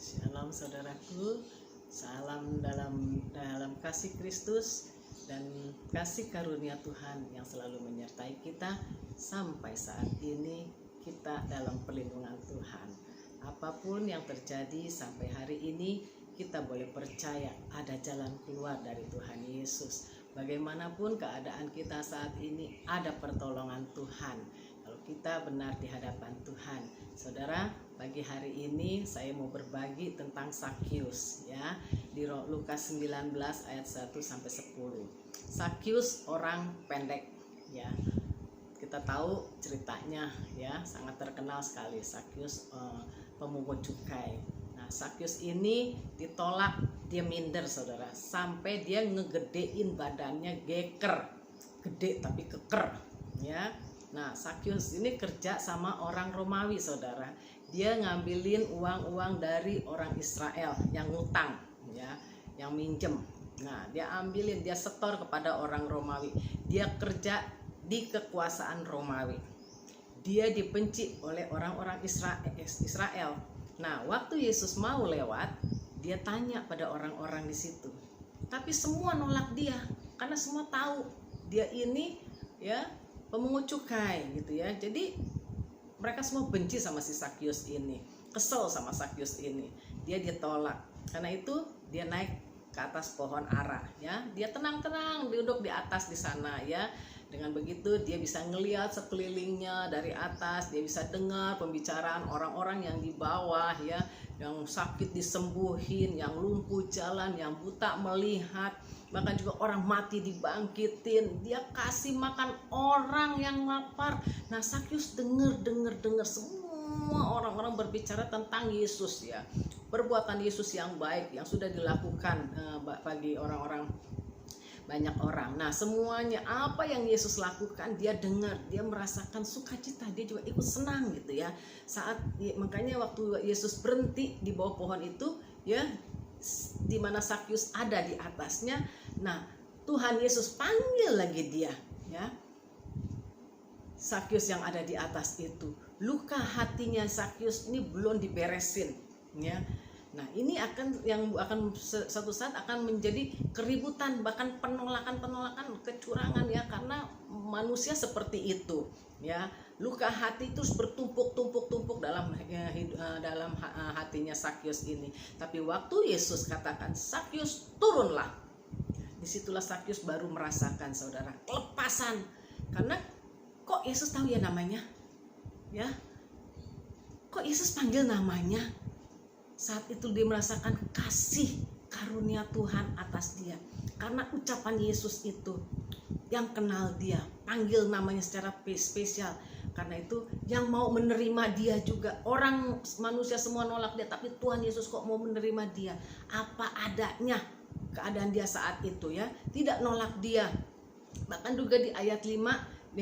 Shalom saudaraku, salam dalam kasih Kristus dan kasih karunia Tuhan yang selalu menyertai kita sampai saat ini kita dalam perlindungan Tuhan. Apapun yang terjadi sampai hari ini, kita boleh percaya ada jalan keluar dari Tuhan Yesus. Bagaimanapun keadaan kita saat ini, ada pertolongan Tuhan kalau kita benar di hadapan Tuhan. Saudara, pagi hari ini saya mau berbagi tentang Sakyus ya, di Lukas 19 ayat 1 sampai 10. Sakyus orang pendek ya. Kita tahu ceritanya ya, sangat terkenal sekali Sakyus pemungut cukai. Nah, Sakyus ini ditolak, dia minder saudara, sampai dia ngegedein badannya geker, gede tapi keker ya. Nah, Sakyus ini kerja sama orang Romawi saudara. Dia ngambilin uang-uang dari orang Israel yang ngutang ya, yang minjem. Nah, dia ambilin, dia setor kepada orang Romawi. Dia kerja di kekuasaan Romawi. Dia dibenci oleh orang-orang Israel. Nah, waktu Yesus mau lewat, dia tanya pada orang-orang di situ. Tapi semua nolak dia karena semua tahu dia ini ya pemungut cukai gitu ya. Jadi mereka semua benci sama si Sakyus ini, kesel sama Sakyus ini. Dia ditolak. Karena itu dia naik ke atas pohon ara ya. Dia tenang-tenang duduk di atas di sana ya. Dengan begitu dia bisa ngelihat sekelilingnya dari atas, dia bisa dengar pembicaraan orang-orang yang di bawah ya, yang sakit disembuhin, yang lumpuh jalan, yang buta melihat, bahkan juga orang mati dibangkitin. Dia kasih makan orang yang lapar. Nah, Sakyus dengar semua orang-orang berbicara tentang Yesus ya, perbuatan Yesus yang baik yang sudah dilakukan bagi orang-orang, banyak orang. Nah, semuanya apa yang Yesus lakukan dia dengar, dia merasakan sukacita, dia juga ikut senang gitu ya. Makanya waktu Yesus berhenti di bawah pohon itu ya, di mana Sakyus ada di atasnya. Nah, Tuhan Yesus panggil lagi dia ya. Sakyus yang ada di atas itu, luka hatinya Sakyus ini belum diberesin ya. Nah, ini akan suatu saat akan menjadi keributan, bahkan penolakan, kecurangan ya, karena manusia seperti itu ya. Luka hati terus bertumpuk dalam hatinya Sakyus ini. Tapi waktu Yesus katakan, Sakyus turunlah, disitulah Sakyus baru merasakan saudara kelepasan. Karena kok Yesus tahu ya namanya ya, kok Yesus panggil namanya. Saat itu dia merasakan kasih karunia Tuhan atas dia. Karena ucapan Yesus itu yang kenal dia, panggil namanya secara spesial. Karena itu yang mau menerima dia juga, orang manusia semua nolak dia, tapi Tuhan Yesus kok mau menerima dia apa adanya. Keadaan dia saat itu ya, tidak nolak dia. Bahkan juga di ayat 5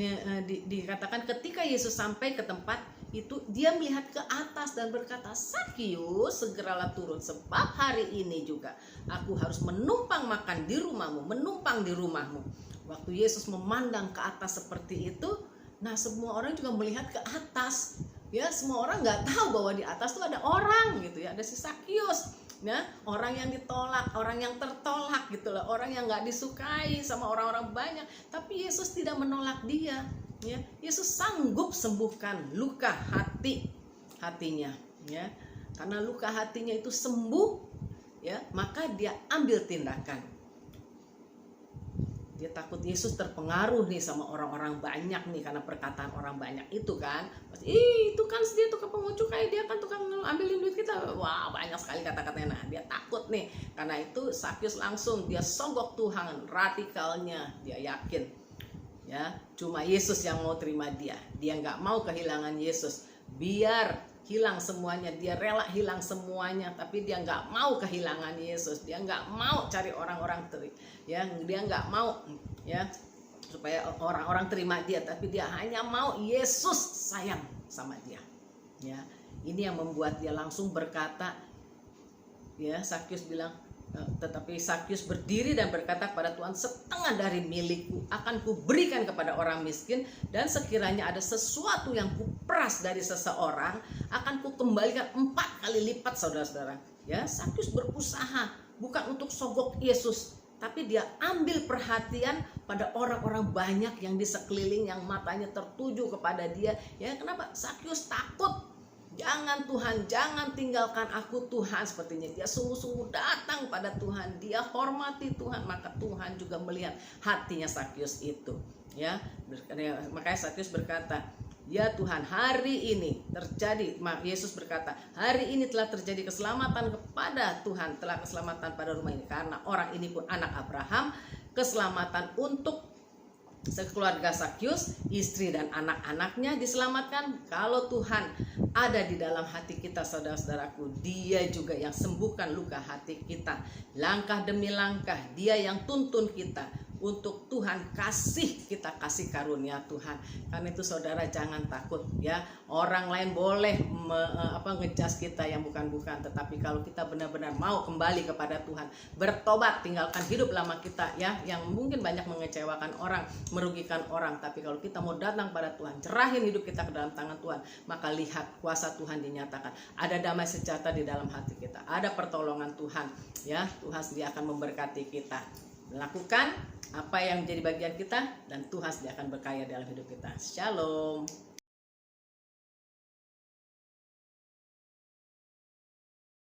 dikatakan ketika Yesus sampai ke tempat itu, dia melihat ke atas dan berkata, Sakyus, segeralah turun, sebab hari ini juga aku harus menumpang makan di rumahmu, menumpang di rumahmu. Waktu Yesus memandang ke atas seperti itu, nah semua orang juga melihat ke atas ya. Semua orang nggak tahu bahwa di atas tuh ada orang gitu ya, ada si Sakyus ya, orang yang ditolak, orang yang tertolak gitu loh, orang yang nggak disukai sama orang-orang banyak. Tapi Yesus tidak menolak dia ya. Yesus sanggup sembuhkan luka hatinya ya. Karena luka hatinya itu sembuh ya, maka dia ambil tindakan. Dia takut Yesus terpengaruh nih sama orang-orang banyak nih, karena perkataan orang banyak itu kan. Itu kan dia tukang pemungut cukai, dia kan tukang ambilin duit kita. Wah, banyak sekali kata-katanya. Nah, dia takut nih. Karena itu Sakyus langsung dia sogok Tuhan, radikalnya dia yakin ya, cuma Yesus yang mau terima dia. Dia nggak mau kehilangan Yesus, biar hilang semuanya, dia rela hilang semuanya, tapi dia nggak mau kehilangan Yesus. Dia nggak mau cari orang-orang ya, dia nggak mau ya supaya orang-orang terima dia, tapi dia hanya mau Yesus sayang sama dia ya. Ini yang membuat dia langsung berkata ya, Sakyus bilang, Tetapi Sakyus berdiri dan berkata kepada Tuhan, setengah dari milikku akan kuberikan kepada orang miskin, dan sekiranya ada sesuatu yang kuperas dari seseorang akan kukembalikan 4 kali lipat, saudara-saudara. Ya, Sakyus berusaha bukan untuk sogok Yesus, tapi dia ambil perhatian pada orang-orang banyak yang di sekeliling yang matanya tertuju kepada dia. Ya, kenapa? Sakyus takut. Jangan Tuhan, jangan tinggalkan aku Tuhan. Sepertinya dia sungguh-sungguh datang pada Tuhan, dia hormati Tuhan, maka Tuhan juga melihat hatinya Sakyus itu. Ya, makanya Sakyus berkata, ya Tuhan, hari ini terjadi, Yesus berkata, hari ini telah terjadi keselamatan kepada Tuhan, telah keselamatan pada rumah ini, karena orang ini pun anak Abraham, keselamatan untuk sekeluarga Sakyus, istri dan anak-anaknya diselamatkan. Kalau Tuhan ada di dalam hati kita, saudara-saudaraku, dia juga yang sembuhkan luka hati kita. Langkah demi langkah dia yang tuntun kita untuk Tuhan kasih kita kasih karunia Tuhan. Karena itu saudara jangan takut ya. Orang lain boleh ngejas kita yang bukan-bukan, tetapi kalau kita benar-benar mau kembali kepada Tuhan, bertobat, tinggalkan hidup lama kita ya, yang mungkin banyak mengecewakan orang, merugikan orang, tapi kalau kita mau datang pada Tuhan, cerahin hidup kita ke dalam tangan Tuhan, maka lihat kuasa Tuhan dinyatakan. Ada damai sejahtera di dalam hati kita, ada pertolongan Tuhan ya. Tuhan sendiri akan memberkati kita. Lakukan apa yang menjadi bagian kita, dan Tuhan sendiri akan berkaya dalam hidup kita. Shalom.